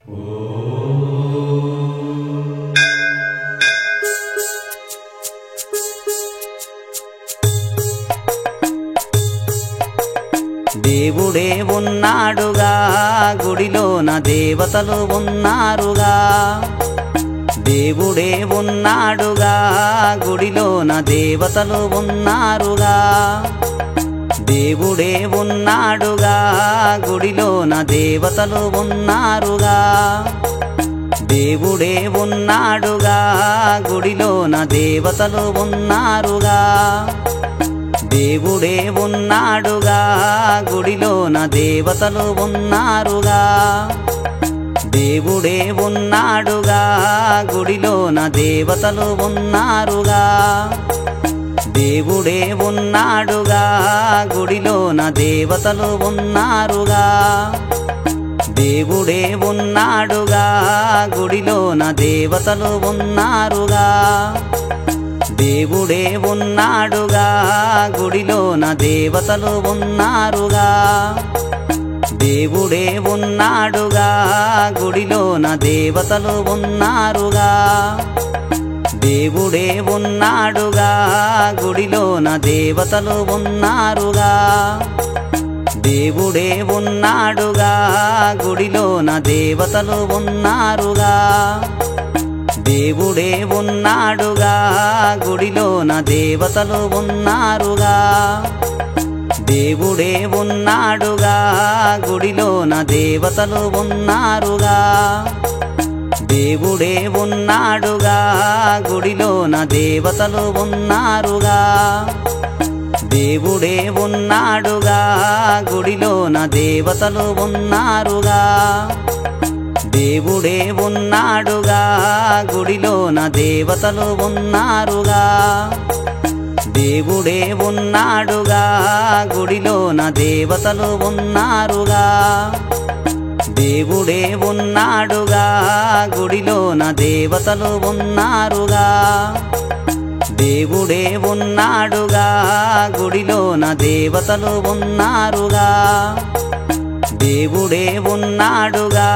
దేవుడే ఉన్నాడుగా గుడిలోన దేవతలు ఉన్నారుగా దేవుడే ఉన్నాడుగా గుడిలోన దేవతలు ఉన్నారుగా దేవుడే ఉన్నాడుగా గుడిలోన దేవతలు ఉన్నారుగా దేవుడే ఉన్నాడుగా గుడిలోన దేవతలు ఉన్నారుగా దేవుడే ఉన్నాడుగా గుడిలోన దేవతలు ఉన్నారుగా దేవుడే ఉన్నాడుగా గుడిలోన దేవతలు ఉన్నారుగా దేవుడే ఉన్నాడుగా గుడిలోన దేవతలు ఉన్నారుగా దేవుడే ఉన్నాడుగా గుడిలోన దేవతలు ఉన్నారుగా దేవుడే ఉన్నాడుగా గుడిలోన దేవతలు ఉన్నారుగా దేవుడే ఉన్నాడుగా గుడిలోన దేవతలు ఉన్నారుగా దేవుడే ఉన్నాడుగా గుడిలోన దేవతలు ఉన్నారుగా దేవుడే ఉన్నాడుగా గుడిలోన దేవతలు ఉన్నారుగా దేవుడే ఉన్నాడుగా గుడిలోన దేవతలు ఉన్నారుగా దేవుడే ఉన్నాడుగా గుడిలోన దేవతలు ఉన్నారుగా దేవుడే ఉన్నాడుగా గుడిలోన దేవతలు ఉన్నారుగా దేవుడే ఉన్నాడుగా గుడిలోన దేవతలు ఉన్నారుగా దేవుడే ఉన్నాడుగా గుడిలోన దేవతలు ఉన్నారుగా దేవుడే ఉన్నాడుగా గుడిలోన దేవతలు ఉన్నారుగా దేవుడే ఉన్నాడుగా గుడిలోన దేవతలు ఉన్నారుగా దేవుడే ఉన్నాడుగా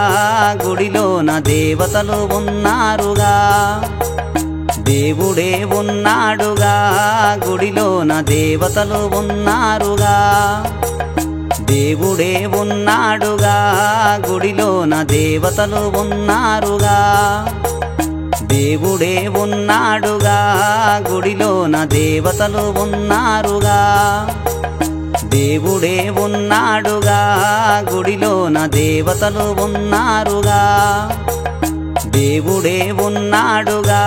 గుడిలోన దేవతలు ఉన్నారుగా దేవుడే ఉన్నాడుగా గుడిలోన దేవతలు ఉన్నారుగా దేవుడే ఉన్నాడుగా గుడిలోన దేవతలు ఉన్నారుగా దేవుడే ఉన్నాడుగా గుడిలోన దేవతలు ఉన్నారుగా దేవుడే ఉన్నాడుగా గుడిలోన దేవతలు ఉన్నారుగా దేవుడే ఉన్నాడుగా గుడిలోన దేవతలు ఉన్నారుగా దేవుడే ఉన్నాడుగా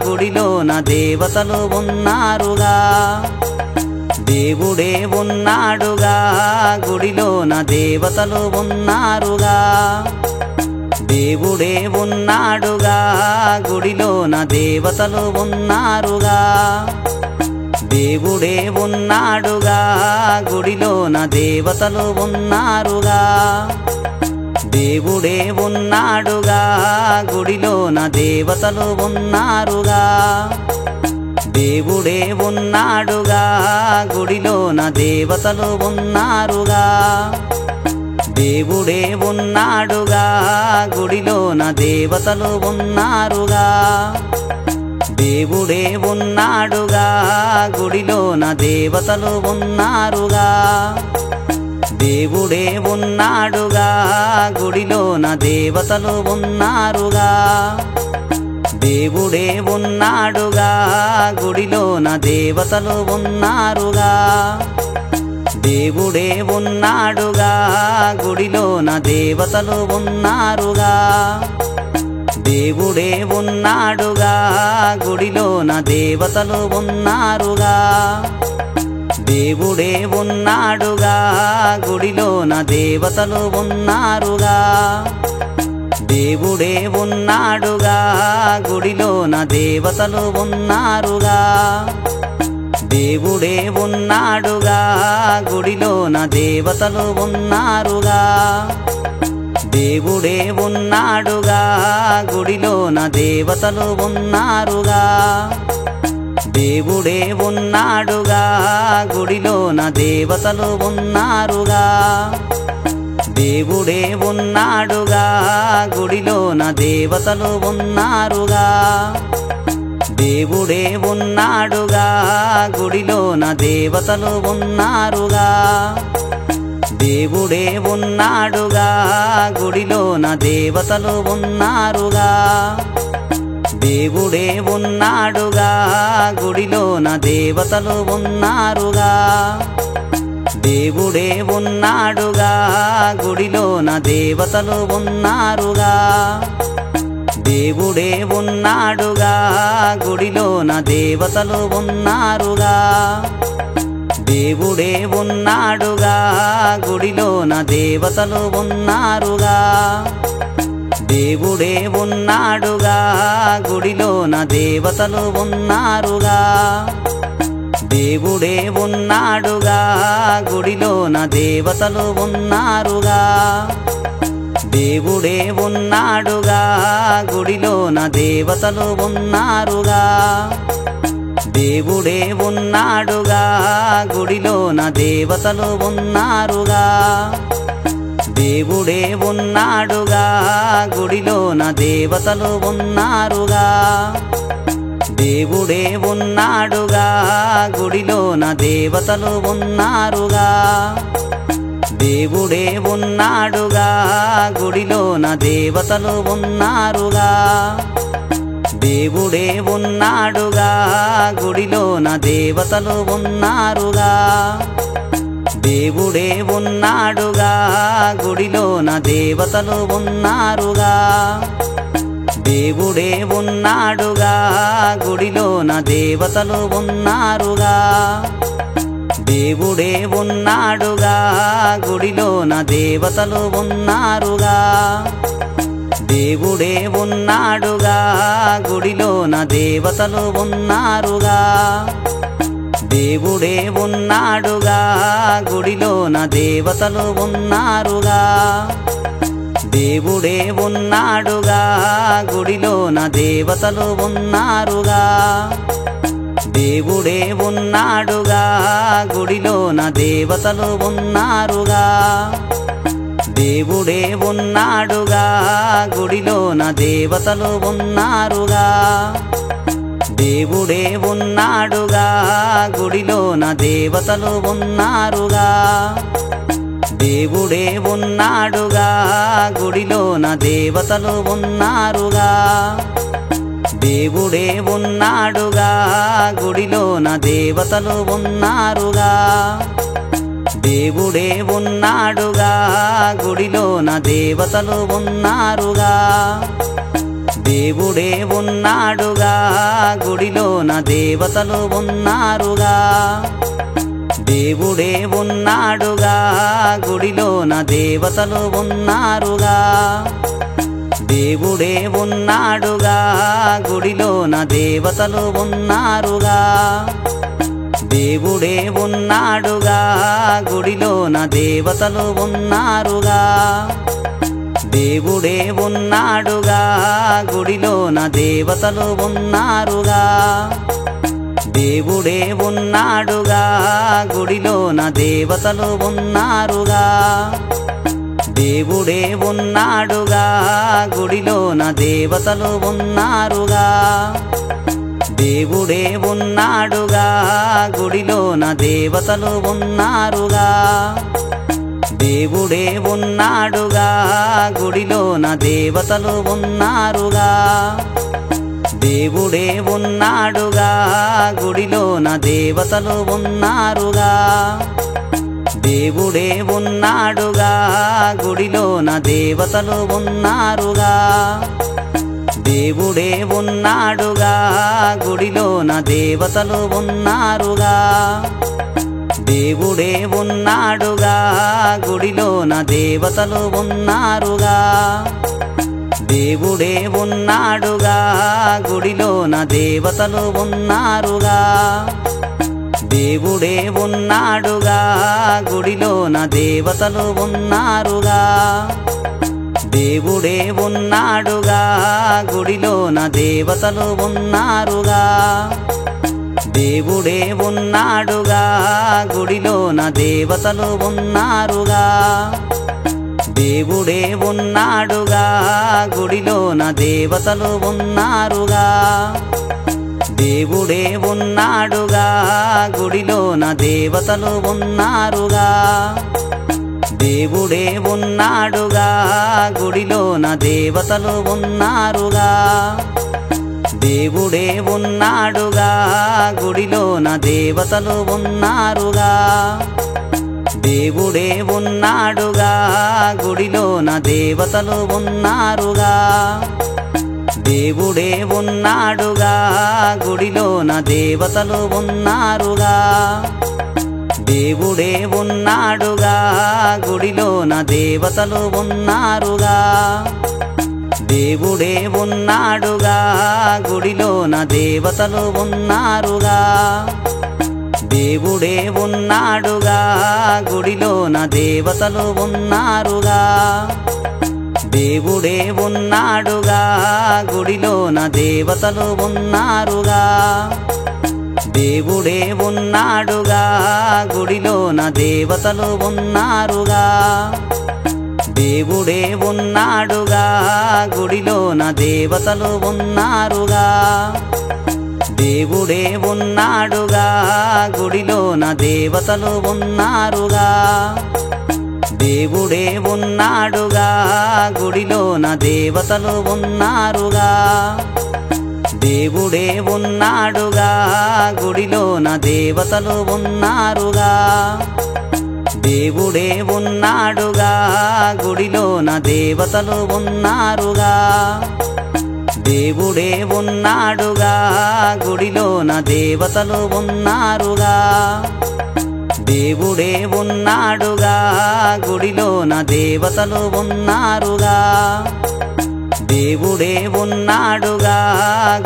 గుడిలోన దేవతలు ఉన్నారుగా దేవుడే ఉన్నాడుగా గుడిలోన దేవతలు ఉన్నారుగా దేవుడే ఉన్నాడుగా గుడిలోన దేవతలు ఉన్నారుగా దేవుడే ఉన్నాడుగా గుడిలోన దేవతలు ఉన్నారుగా దేవుడే ఉన్నాడుగా గుడిలోన దేవతలు ఉన్నారుగా దేవుడే ఉన్నాడుగా గుడిలోన దేవతలు ఉన్నారుగా దేవుడే ఉన్నాడుగా గుడిలోన దేవతలు ఉన్నారుగా దేవుడే ఉన్నాడుగా గుడిలోన దేవతలు ఉన్నారుగా దేవుడే ఉన్నాడుగా గుడిలోన దేవతలు ఉన్నారుగా దేవుడే ఉన్నాడుగా గుడిలోన దేవతలు ఉన్నారుగా దేవుడే ఉన్నాడుగా గుడిలోన దేవతలు ఉన్నారుగా దేవుడే ఉన్నాడుగా గుడిలోన దేవతలు ఉన్నారుగా దేవుడే ఉన్నాడుగా గుడిలోన దేవతలు ఉన్నారుగా దేవుడే ఉన్నాడుగా గుడిలోన దేవతలు ఉన్నారుగా దేవుడే ఉన్నాడుగా గుడిలోన దేవతలు ఉన్నారుగా దేవుడే ఉన్నాడుగా గుడిలోన దేవతలు ఉన్నారుగా దేవుడే ఉన్నాడుగా గుడిలోన దేవతలు ఉన్నారుగా దేవుడే ఉన్నాడుగా గుడిలోన దేవతలు ఉన్నారుగా దేవుడే ఉన్నాడుగా గుడిలోన దేవతలు ఉన్నారుగా దేవుడే ఉన్నాడుగా గుడిలోన దేవతలు ఉన్నారుగా దేవుడే ఉన్నాడుగా గుడిలోన దేవతలు ఉన్నారుగా దేవుడే ఉన్నాడుగా గుడిలోన దేవతలు ఉన్నారుగా దేవుడే ఉన్నాడుగా గుడిలోన దేవతలు ఉన్నారుగా దేవుడే ఉన్నాడుగా గుడిలోన దేవతలు ఉన్నారుగా దేవుడే ఉన్నాడుగా గుడిలోన దేవతలు ఉన్నారుగా దేవుడే ఉన్నాడుగా గుడిలోన దేవతలు ఉన్నారుగా దేవుడే ఉన్నాడుగా గుడిలోన దేవతలు ఉన్నారుగా దేవుడే ఉన్నాడుగా గుడిలోన దేవతలు ఉన్నారుగా దేవుడే ఉన్నాడుగా గుడిలోన దేవతలు ఉన్నారుగా దేవుడే ఉన్నాడుగా గుడిలోన దేవతలు ఉన్నారుగా దేవుడే ఉన్నాడుగా గుడిలోన దేవతలు ఉన్నారుగా దేవుడే ఉన్నాడుగా గుడిలోన దేవతలు ఉన్నారుగా దేవుడే ఉన్నాడుగా గుడిలోన దేవతలు ఉన్నారుగా దేవుడే ఉన్నాడుగా గుడిలోన దేవతలు ఉన్నారుగా దేవుడే ఉన్నాడుగా గుడిలోన దేవతలు ఉన్నారుగా దేవుడే ఉన్నాడుగా గుడిలోన దేవతలు ఉన్నారుగా దేవుడే ఉన్నాడుగా గుడిలోన దేవతలు ఉన్నారుగా దేవుడే ఉన్నాడుగా గుడిలోన దేవతలు ఉన్నారుగా దేవుడే ఉన్నాడుగా గుడిలోన దేవతలు ఉన్నారుగా దేవుడే ఉన్నాడుగా గుడిలోన దేవతలు ఉన్నారుగా దేవుడే ఉన్నాడుగా గుడిలోన దేవతలు ఉన్నారుగా దేవుడే ఉన్నాడుగా గుడిలోన దేవతలు ఉన్నారుగా దేవుడే ఉన్నాడుగా గుడిలోన దేవతలు ఉన్నారుగా దేవుడే ఉన్నాడుగా గుడిలోన దేవతలు ఉన్నారుగా దేవుడే ఉన్నాడుగా గుడిలోన దేవతలు ఉన్నారుగా దేవుడే ఉన్నాడుగా గుడిలోన దేవతలు ఉన్నారుగా దేవుడే ఉన్నాడుగా గుడిలోన దేవతలు ఉన్నారుగా దేవుడే ఉన్నాడుగా గుడిలోన దేవతలు ఉన్నారుగా దేవుడే ఉన్నాడుగా గుడిలోన దేవతలు ఉన్నారుగా దేవుడే ఉన్నాడుగా గుడిలోన దేవతలు ఉన్నారుగా దేవుడే ఉన్నాడుగా గుడిలోన దేవతలు ఉన్నారుగా దేవుడే ఉన్నాడుగా గుడిలోన దేవతలు ఉన్నారుగా దేవుడే ఉన్నాడుగా గుడిలోన దేవతలు ఉన్నారుగా దేవుడే ఉన్నాడుగా గుడిలోన దేవతలు ఉన్నారుగా దేవుడే ఉన్నాడుగా గుడిలోన దేవతలు ఉన్నారుగా దేవుడే ఉన్నాడుగా గుడిలోన దేవతలు ఉన్నారుగా దేవుడే ఉన్నాడుగా గుడిలోన దేవతలు ఉన్నారుగా దేవుడే ఉన్నాడుగా గుడిలోన దేవతలు ఉన్నారుగా దేవుడే ఉన్నాడుగా గుడిలోన దేవతలు ఉన్నారుగా దేవుడే ఉన్నాడుగా గుడిలోన దేవతలు ఉన్నారుగా దేవుడే ఉన్నాడుగా గుడిలోన దేవతలు ఉన్నారుగా దేవుడే ఉన్నాడుగా గుడిలోన దేవతలు ఉన్నారుగా దేవుడే ఉన్నాడుగా గుడిలోన దేవతలు ఉన్నారుగా దేవుడే ఉన్నాడుగా గుడిలోన దేవతలు ఉన్నారుగా దేవుడే ఉన్నాడుగా గుడిలోన దేవతలు ఉన్నారుగా దేవుడే ఉన్నాడుగా గుడిలోన దేవతలు ఉన్నారుగా దేవుడే ఉన్నాడుగా గుడిలోన దేవతలు ఉన్నారుగా దేవుడే ఉన్నాడుగా గుడిలోన దేవతలు ఉన్నారుగా దేవుడే ఉన్నాడుగా గుడిలోన దేవతలు ఉన్నారుగా దేవుడే ఉన్నాడుగా గుడిలోన దేవతలు ఉన్నారుగా దేవుడే ఉన్నాడుగా గుడిలోన దేవతలు ఉన్నారుగా దేవుడే ఉన్నాడుగా గుడిలోన దేవతలు ఉన్నారుగా దేవుడే ఉన్నాడుగా గుడిలోన దేవతలు ఉన్నారుగా దేవుడే ఉన్నాడుగా గుడిలోన దేవతలు ఉన్నారుగా దేవుడే ఉన్నాడుగా గుడిలోన దేవతలు ఉన్నారుగా దేవుడే ఉన్నాడుగా గుడిలోన దేవతలు ఉన్నారుగా దేవుడే ఉన్నాడుగా గుడిలోన దేవతలు ఉన్నారుగా దేవుడే ఉన్నాడుగా గుడిలోన దేవతలు ఉన్నారుగా దేవుడే ఉన్నాడుగా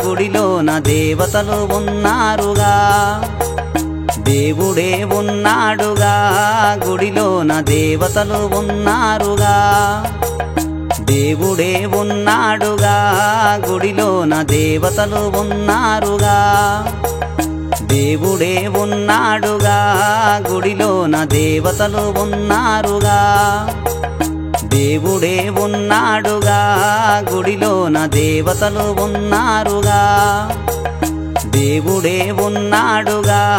గుడిలోన దేవతలు ఉన్నారుగా దేవుడే ఉన్నాడుగా గుడిలోన దేవతలు ఉన్నారుగా దేవుడే ఉన్నాడుగా గుడిలోన దేవతలు ఉన్నారుగా దేవుడే ఉన్నాడుగా గుడిలోన దేవతలు ఉన్నారుగా దేవుడే ఉన్నాడుగా గుడిలోన దేవతలు ఉన్నారుగా దేవుడే ఉన్నాడుగా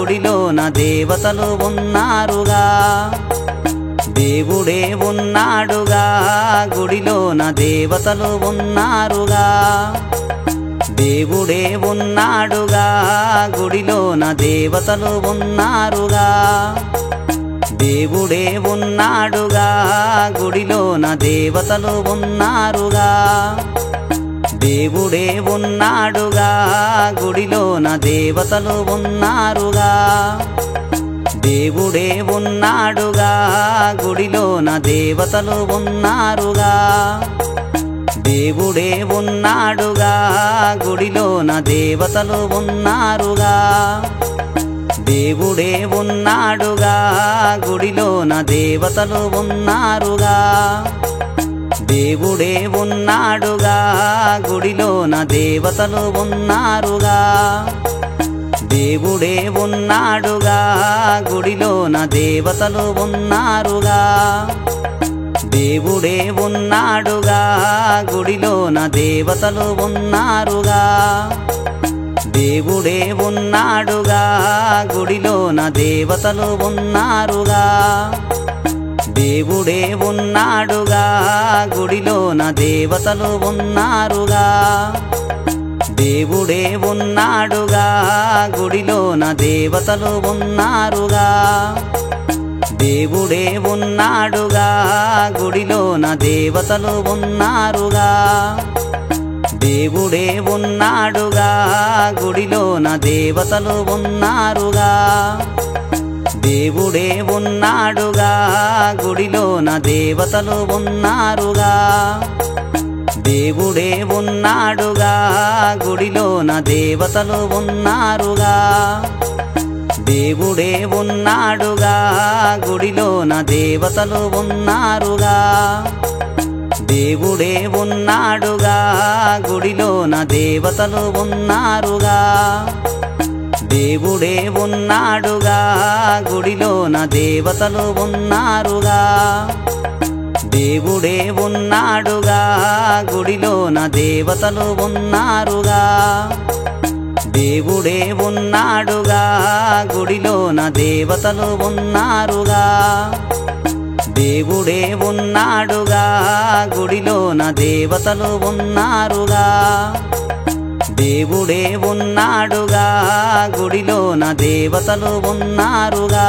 గుడిలోన దేవతలు ఉన్నారుగా దేవుడే ఉన్నాడుగా గుడిలోన దేవతలు ఉన్నారుగా దేవుడే ఉన్నాడుగా గుడిలోన దేవతలు ఉన్నారుగా దేవుడే ఉన్నాడుగా గుడిలోన దేవతలు ఉన్నారుగా దేవుడే ఉన్నాడుగా గుడిలోన దేవతలు ఉన్నారుగా దేవుడే ఉన్నాడుగా గుడిలోన దేవతలు ఉన్నారుగా దేవుడే ఉన్నాడుగా గుడిలోన దేవతలు ఉన్నారుగా దేవుడే ఉన్నాడుగా గుడిలోన దేవతలు ఉన్నారుగా దేవుడే ఉన్నాడుగా గుడిలోన దేవతలు ఉన్నారుగా దేవుడే ఉన్నాడుగా గుడిలోన దేవతలు ఉన్నారుగా దేవుడే ఉన్నాడుగా గుడిలోన దేవతలు ఉన్నారుగా దేవుడే ఉన్నాడుగా గుడిలోన దేవతలు ఉన్నారుగా దేవుడే ఉన్నాడుగా గుడిలోన దేవతలు ఉన్నారుగా దేవుడే ఉన్నాడుగా గుడిలోన దేవతలు ఉన్నారుగా దేవుడే ఉన్నాడుగా గుడిలోన దేవతలు ఉన్నారుగా దేవుడే ఉన్నాడుగా గుడిలోన దేవతలు ఉన్నారుగా దేవుడే ఉన్నాడుగా గుడిలోన దేవతలు ఉన్నారుగా దేవుడే ఉన్నాడుగా గుడిలోన దేవతలు ఉన్నారుగా దేవుడే ఉన్నాడుగా గుడిలోన దేవతలు ఉన్నారుగా దేవుడే ఉన్నాడుగా గుడిలోన దేవతలు ఉన్నారుగా దేవుడే ఉన్నాడుగా గుడిలోన దేవతలు ఉన్నారుగా దేవుడే ఉన్నాడుగా గుడిలోన దేవతలు ఉన్నారుగా దేవుడే ఉన్నాడుగా గుడిలోన దేవతలు ఉన్నారుగా దేవుడే ఉన్నాడుగా గుడిలోన దేవతలు ఉన్నారుగా దేవుడే ఉన్నాడుగా గుడిలోన దేవతలు ఉన్నారుగా దేవుడే ఉన్నాడుగా గుడిలోన దేవతలు ఉన్నారుగా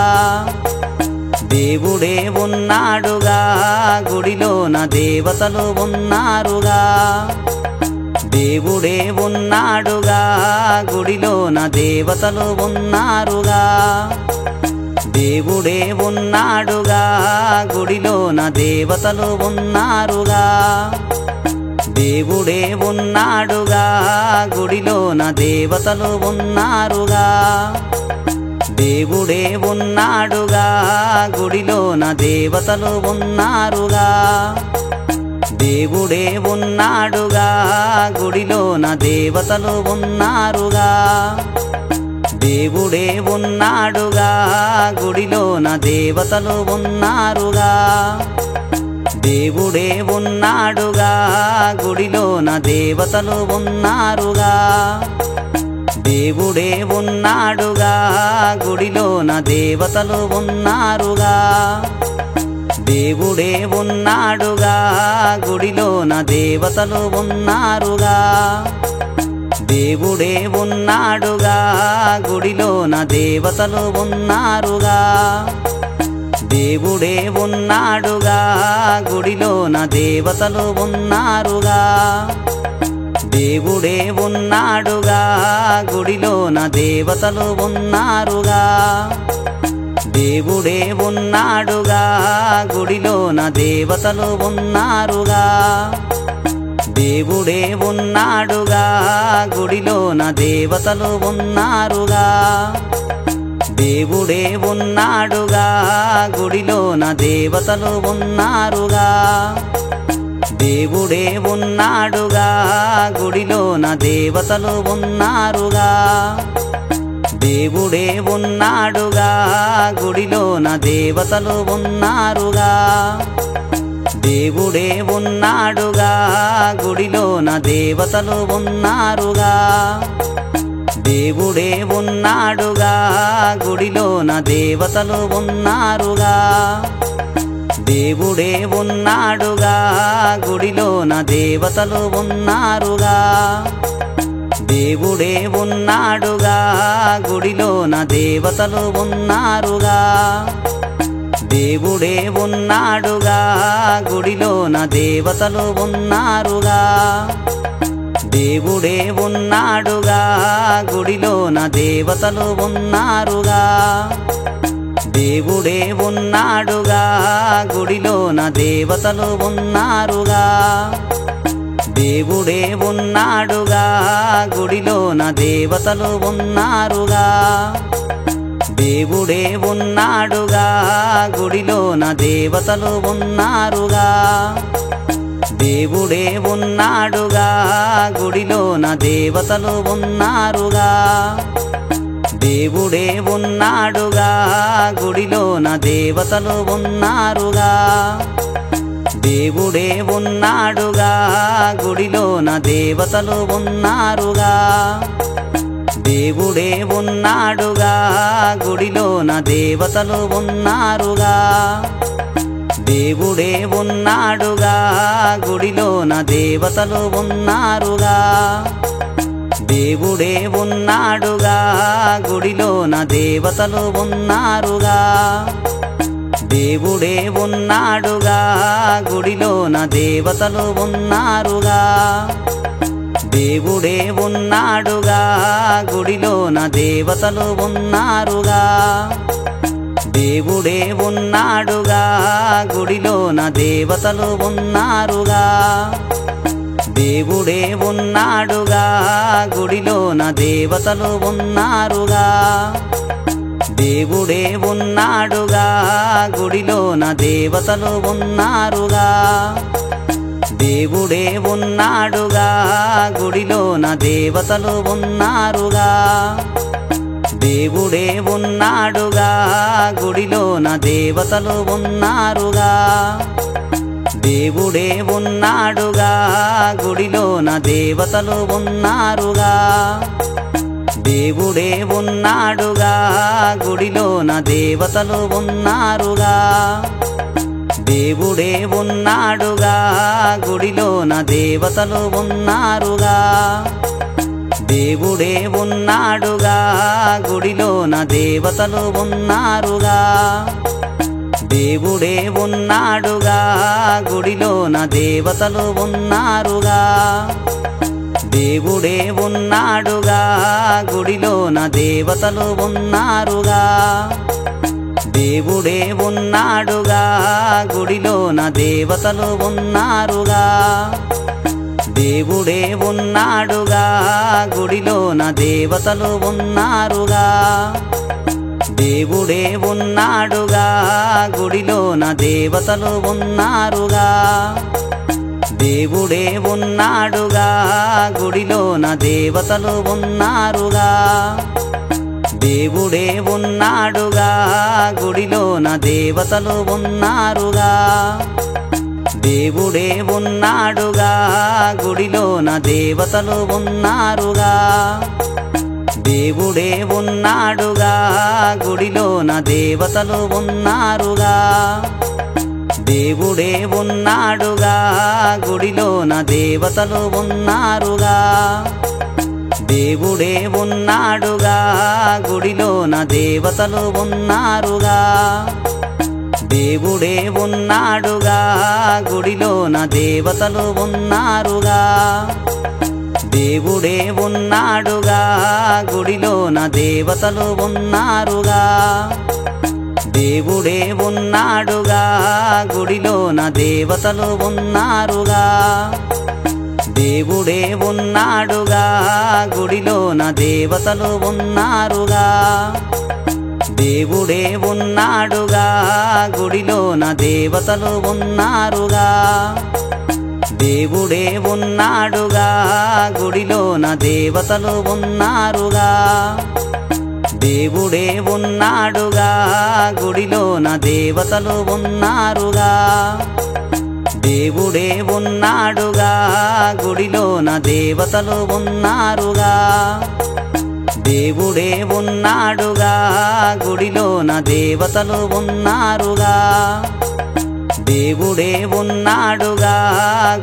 దేవుడే ఉన్నాడుగా గుడిలోన దేవతలు ఉన్నారుగా దేవుడే ఉన్నాడుగా గుడిలోన దేవతలు ఉన్నారుగా దేవుడే ఉన్నాడుగా గుడిలోన దేవతలు ఉన్నారుగా దేవుడే ఉన్నాడుగా గుడిలోన దేవతలు ఉన్నారుగా దేవుడే ఉన్నాడుగా గుడిలోన దేవతలు ఉన్నారుగా దేవుడే ఉన్నాడుగా గుడిలోన దేవతలు ఉన్నారుగా దేవుడే ఉన్నాడుగా గుడిలోన దేవతలు ఉన్నారుగా దేవుడే ఉన్నాడుగా గుడిలోన దేవతలు ఉన్నారుగా దేవుడే ఉన్నాడుగా గుడిలోన దేవతలు ఉన్నారుగా దేవుడే ఉన్నాడుగా గుడిలోన దేవతలు ఉన్నారుగా దేవుడే ఉన్నాడుగా గుడిలోన దేవతలు ఉన్నారుగా దేవుడే ఉన్నాడుగా గుడిలోన దేవతలు ఉన్నారుగా దేవుడే ఉన్నాడుగా గుడిలోన దేవతలు ఉన్నారుగా దేవుడే ఉన్నాడుగా గుడిలోన దేవతలు ఉన్నారుగా దేవుడే ఉన్నాడుగా గుడిలోన దేవతలు ఉన్నారుగా దేవుడే ఉన్నాడుగా గుడిలోన దేవతలు ఉన్నారుగా దేవుడే ఉన్నాడుగా గుడిలోన దేవతలు ఉన్నారుగా దేవుడే ఉన్నాడుగా గుడిలోన దేవతలు ఉన్నారుగా దేవుడే ఉన్నాడుగా గుడిలోన దేవతలు ఉన్నారుగా దేవుడే ఉన్నాడుగా గుడిలోన దేవతలు ఉన్నారుగా దేవుడే ఉన్నాడుగా గుడిలోన దేవతలు ఉన్నారుగా దేవుడే ఉన్నాడుగా గుడిలోన దేవతలు ఉన్నారుగా దేవుడే ఉన్నాడుగా గుడిలోన దేవతలు ఉన్నారుగా దేవుడే ఉన్నాడుగా గుడిలోన దేవతలు ఉన్నారుగా దేవుడే ఉన్నాడుగా గుడిలోన దేవతలు ఉన్నారుగా దేవుడే ఉన్నాడుగా గుడిలోన దేవతలు ఉన్నారుగా దేవుడే ఉన్నాడుగా గుడిలోన దేవతలు ఉన్నారుగా దేవుడే ఉన్నాడుగా గుడిలోన దేవతలు ఉన్నారుగా దేవుడే ఉన్నాడుగా గుడిలోన దేవతలు ఉన్నారుగా దేవుడే ఉన్నాడుగా గుడిలోన దేవతలు ఉన్నారుగా దేవుడే ఉన్నాడుగా గుడిలోన దేవతలు ఉన్నారుగా దేవుడే ఉన్నాడుగా గుడిలోన దేవతలు ఉన్నారుగా దేవుడే ఉన్నాడుగా గుడిలోన దేవతలు ఉన్నారుగా దేవుడే ఉన్నాడుగా గుడిలోన దేవతలు ఉన్నారుగా దేవుడే ఉన్నాడుగా గుడిలోన దేవతలు ఉన్నారుగా దేవుడే ఉన్నాడుగా గుడిలోన దేవతలు ఉన్నారుగా దేవుడే ఉన్నాడుగా గుడిలోన దేవతలు ఉన్నారుగా దేవుడే ఉన్నాడుగా గుడిలోన దేవతలు ఉన్నారుగా దేవుడే ఉన్నాడుగా గుడిలోన దేవతలు ఉన్నారుగా దేవుడే ఉన్నాడుగా గుడిలోన దేవతలు ఉన్నారుగా దేవుడే ఉన్నాడుగా గుడిలోన దేవతలు ఉన్నారుగా దేవుడే ఉన్నాడుగా గుడిలోన దేవతలు ఉన్నారుగా దేవుడే ఉన్నాడుగా గుడిలోన దేవతలు ఉన్నారుగా దేవుడే ఉన్నాడుగా గుడిలోన దేవతలు ఉన్నారుగా దేవుడే ఉన్నాడుగా గుడిలోన దేవతలు ఉన్నారుగా దేవుడే ఉన్నాడుగా గుడిలోన దేవతలు ఉన్నారుగా దేవుడే ఉన్నాడుగా గుడిలోన దేవతలు ఉన్నారుగా దేవుడే ఉన్నాడుగా గుడిలోన దేవతలు ఉన్నారుగా దేవుడే ఉన్నాడుగా గుడిలోన దేవతలు ఉన్నారుగా దేవుడే ఉన్నాడుగా గుడిలోన దేవతలు ఉన్నారుగా దేవుడే ఉన్నాడుగా గుడిలోన దేవతలు ఉన్నారుగా దేవుడే ఉన్నాడుగా గుడిలోన దేవతలు ఉన్నారుగా దేవుడే ఉన్నాడుగా గుడిలోన దేవతలు ఉన్నారుగా దేవుడే ఉన్నాడుగా గుడిలోన దేవతలు ఉన్నారుగా దేవుడే ఉన్నాడుగా గుడిలోన దేవతలు ఉన్నారుగా దేవుడే ఉన్నాడుగా గుడిలోన దేవతలు ఉన్నారుగా దేవుడే ఉన్నాడుగా గుడిలోన దేవతలు ఉన్నారుగా దేవుడే ఉన్నాడుగా గుడిలోన దేవతలు ఉన్నారుగా దేవుడే ఉన్నాడుగా గుడిలోన దేవతలు ఉన్నారుగా దేవుడే ఉన్నాడుగా గుడిలోన దేవతలు ఉన్నారుగా దేవుడే ఉన్నాడుగా గుడిలోన దేవతలు ఉన్నారుగా దేవుడే ఉన్నాడుగా గుడిలోన దేవతలు ఉన్నారుగా దేవుడే ఉన్నాడుగా గుడిలోన దేవతలు ఉన్నారుగా దేవుడే ఉన్నాడుగా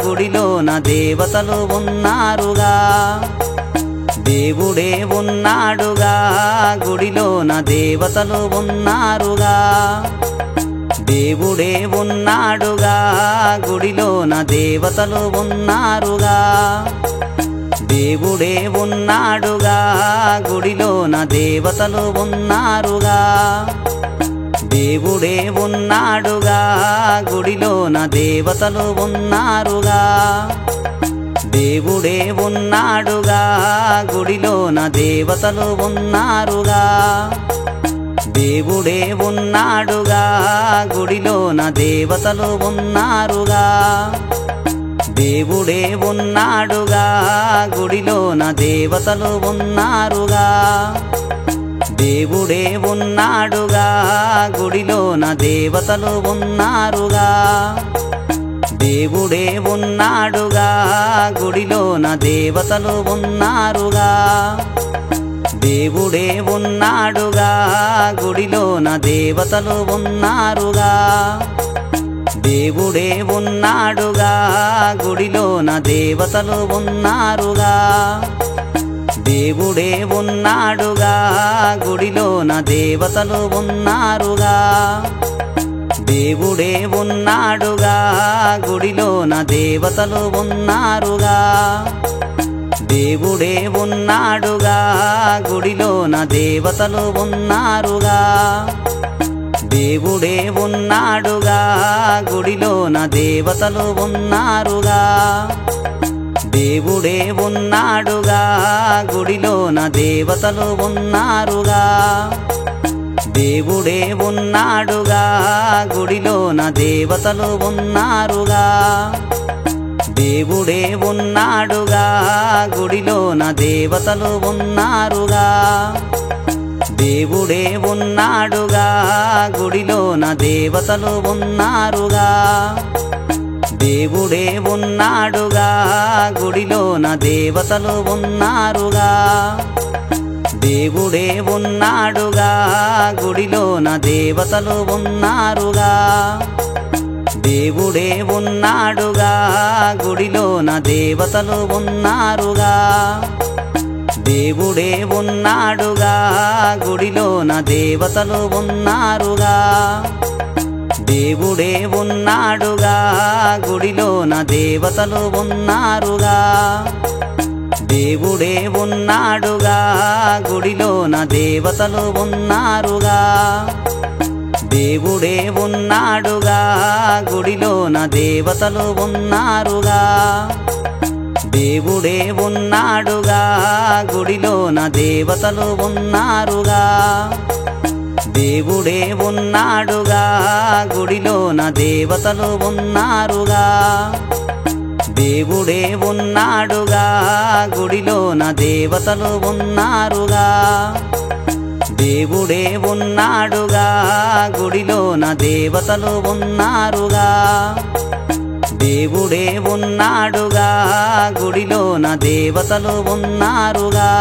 గుడిలోన దేవతలు ఉన్నారుగా దేవుడే ఉన్నాడుగా గుడిలోన దేవతలు ఉన్నారుగా దేవుడే ఉన్నాడుగా గుడిలోన దేవతలు ఉన్నారుగా దేవుడే ఉన్నాడుగా గుడిలోన దేవతలు ఉన్నారుగా దేవుడే ఉన్నాడుగా గుడిలోన దేవతలు ఉన్నారుగా దేవుడే ఉన్నాడుగా గుడిలోన దేవతలు ఉన్నారుగా దేవుడే ఉన్నాడుగా గుడిలోన దేవతలు ఉన్నారుగా దేవుడే ఉన్నాడుగా గుడిలోన దేవతలు ఉన్నారుగా దేవుడే ఉన్నాడుగా గుడిలోన దేవతలు ఉన్నారుగా దేవుడే ఉన్నాడుగా గుడిలోన దేవతలు ఉన్నారుగా దేవుడే ఉన్నాడుగా గుడిలోన దేవతలు ఉన్నారుగా దేవుడే ఉన్నాడుగా గుడిలోన దేవతలు ఉన్నారుగా దేవుడే ఉన్నాడుగా గుడిలోన దేవతలు ఉన్నారుగా దేవుడే ఉన్నాడుగా గుడిలోన దేవతలు ఉన్నారుగా దేవుడే ఉన్నాడుగా గుడిలోన దేవతలు ఉన్నారుగా దేవుడే ఉన్నాడుగా గుడిలోన దేవతలు ఉన్నారుగా దేవుడే ఉన్నాడుగా గుడిలోన దేవతలు ఉన్నారుగా దేవుడే ఉన్నాడుగా గుడిలోన దేవతలు ఉన్నారుగా దేవుడే ఉన్నాడుగా గుడిలోన దేవతలు ఉన్నారుగా దేవుడే ఉన్నాడుగా గుడిలోన దేవతలు ఉన్నారుగా దేవుడే ఉన్నాడుగా గుడిలోన దేవతలు ఉన్నారుగా దేవుడే ఉన్నాడుగా గుడిలోన దేవతలు ఉన్నారుగా దేవుడే ఉన్నాడుగా గుడిలోన దేవతలు ఉన్నారుగా దేవుడే ఉన్నాడుగా గుడిలోన దేవతలు ఉన్నారుగా దేవుడే ఉన్నాడుగా గుడిలోన దేవతలు ఉన్నారుగా దేవుడే ఉన్నాడుగా గుడిలోన దేవతలు ఉన్నారుగా దేవుడే ఉన్నాడుగా గుడిలోన దేవతలు ఉన్నారుగా దేవుడే ఉన్నాడుగా గుడిలోన దేవతలు ఉన్నారుగా దేవుడే ఉన్నాడుగా గుడిలోన దేవతలు ఉన్నారుగా దేవుడే ఉన్నాడుగా గుడిలోన దేవతలు ఉన్నారుగా దేవుడే ఉన్నాడుగా గుడిలోన దేవతలు ఉన్నారుగా దేవుడే ఉన్నాడుగా గుడిలోన దేవతలు ఉన్నారుగా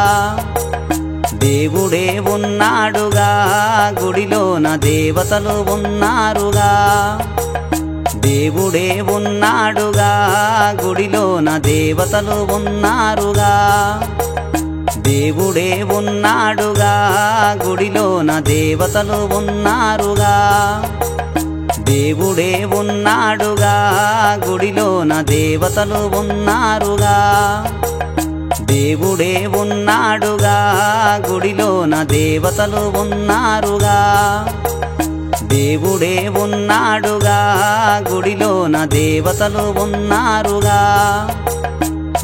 దేవుడే ఉన్నాడుగా గుడిలోన దేవతలు ఉన్నారుగా దేవుడే ఉన్నాడుగా గుడిలోన దేవతలు ఉన్నారుగా దేవుడే ఉన్నాడుగా గుడిలోన దేవతలు ఉన్నారుగా దేవుడే ఉన్నాడుగా గుడిలోన దేవతలు ఉన్నారుగా దేవుడే ఉన్నాడుగా గుడిలోన దేవతలు ఉన్నారుగా దేవుడే ఉన్నాడుగా గుడిలోన దేవతలు ఉన్నారుగా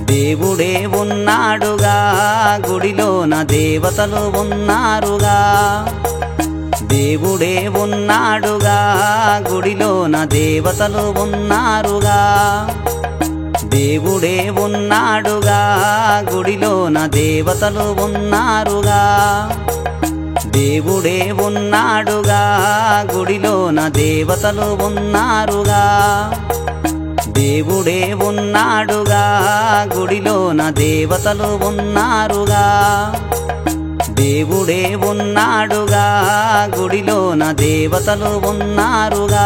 దేవుడే ఉన్నాడుగా గుడిలోన దేవతలు ఉన్నారుగా దేవుడే ఉన్నాడుగా గుడిలోన దేవతలు ఉన్నారుగా దేవుడే ఉన్నాడుగా గుడిలోన దేవతలు ఉన్నారుగా దేవుడే ఉన్నాడుగా గుడిలోన దేవతలు ఉన్నారుగా దేవుడే ఉన్నాడుగా గుడిలోన దేవతలు ఉన్నారుగా దేవుడే ఉన్నాడుగా గుడిలోన దేవతలు ఉన్నారుగా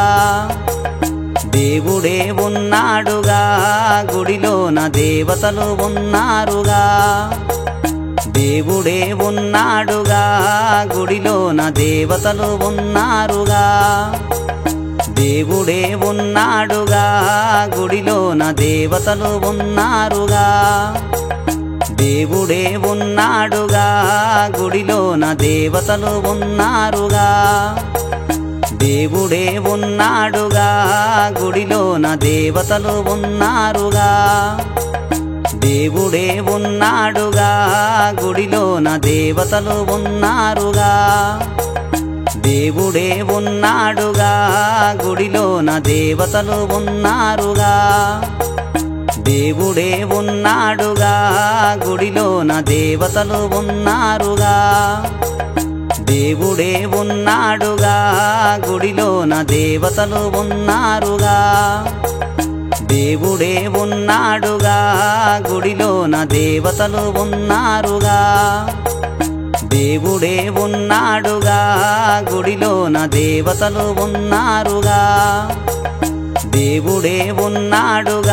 దేవుడే ఉన్నాడుగా గుడిలోన దేవతలు ఉన్నారుగా దేవుడే ఉన్నాడుగా గుడిలోన దేవతలు ఉన్నారుగా దేవుడే ఉన్నాడుగా గుడిలోన దేవతలు ఉన్నారుగా దేవుడే ఉన్నాడుగా గుడిలోన దేవతలు ఉన్నారుగా దేవుడే ఉన్నాడుగా గుడిలోన దేవతలు ఉన్నారుగా దేవుడే ఉన్నాడుగా గుడిలోన దేవతలు ఉన్నారుగా దేవుడే ఉన్నాడుగా గుడిలోన దేవతలు ఉన్నారుగా దేవుడే ఉన్నాడుగా గుడిలోన దేవతలు ఉన్నారుగా దేవుడే ఉన్నాడుగా గుడిలోన దేవతలు ఉన్నారుగా దేవుడే ఉన్నాడుగా గుడిలోన దేవతలు ఉన్నారుగా దేవుడే ఉన్నాడుగా గుడిలోన దేవతలు ఉన్నారుగా దేవుడే ఉన్నాడుగా గుడిలోన దేవతలు ఉన్నారుగా దేవుడే ఉన్నాడుగా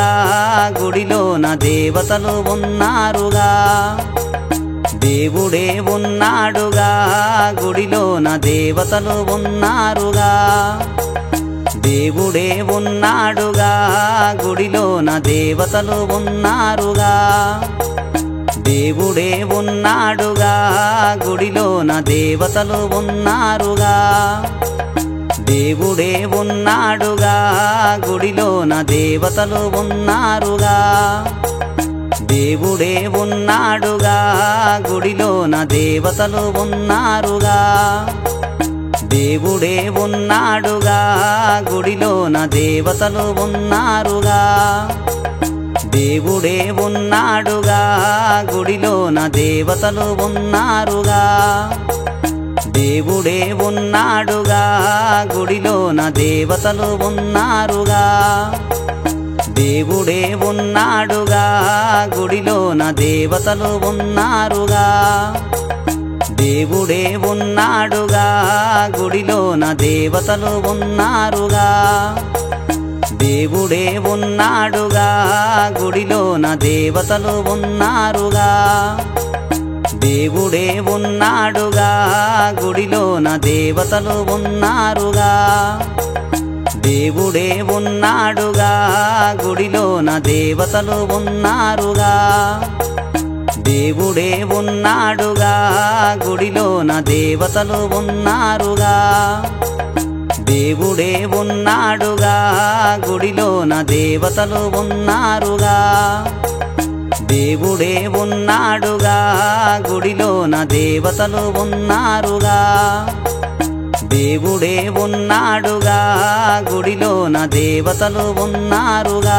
గుడిలోన దేవతలు ఉన్నారుగా దేవుడే ఉన్నాడుగా గుడిలోన దేవతలు ఉన్నారుగా దేవుడే ఉన్నాడుగా గుడిలోన దేవతలు ఉన్నారుగా దేవుడే ఉన్నాడుగా గుడిలోన దేవతలు ఉన్నారుగా దేవుడే ఉన్నాడుగా గుడిలోన దేవతలు ఉన్నారుగా దేవుడే ఉన్నాడుగా గుడిలోన దేవతలు ఉన్నారుగా దేవుడే ఉన్నాడుగా గుడిలోన దేవతలు ఉన్నారుగా దేవుడే ఉన్నాడుగా గుడిలోన దేవతలు ఉన్నారుగా దేవుడే ఉన్నాడుగా గుడిలోన దేవతలు ఉన్నారుగా దేవుడే ఉన్నాడుగా గుడిలోన దేవతలు ఉన్నారుగా దేవుడే ఉన్నాడుగా గుడిలోన దేవతలు ఉన్నారుగా దేవుడే ఉన్నాడుగా గుడిలోన దేవతలు ఉన్నారుగా దేవుడే ఉన్నాడుగా గుడిలోన దేవతలు ఉన్నారుగా దేవుడే ఉన్నాడుగా గుడిలోన దేవతలు ఉన్నారుగా దేవుడే ఉన్నాడుగా గుడిలోన దేవతలు ఉన్నారుగా దేవుడే ఉన్నాడుగా గుడిలోన దేవతలు ఉన్నారుగా దేవుడే ఉన్నాడుగా గుడిలోన దేవతలు ఉన్నారుగా దేవుడే ఉన్నాడుగా గుడిలోన దేవతలు ఉన్నారుగా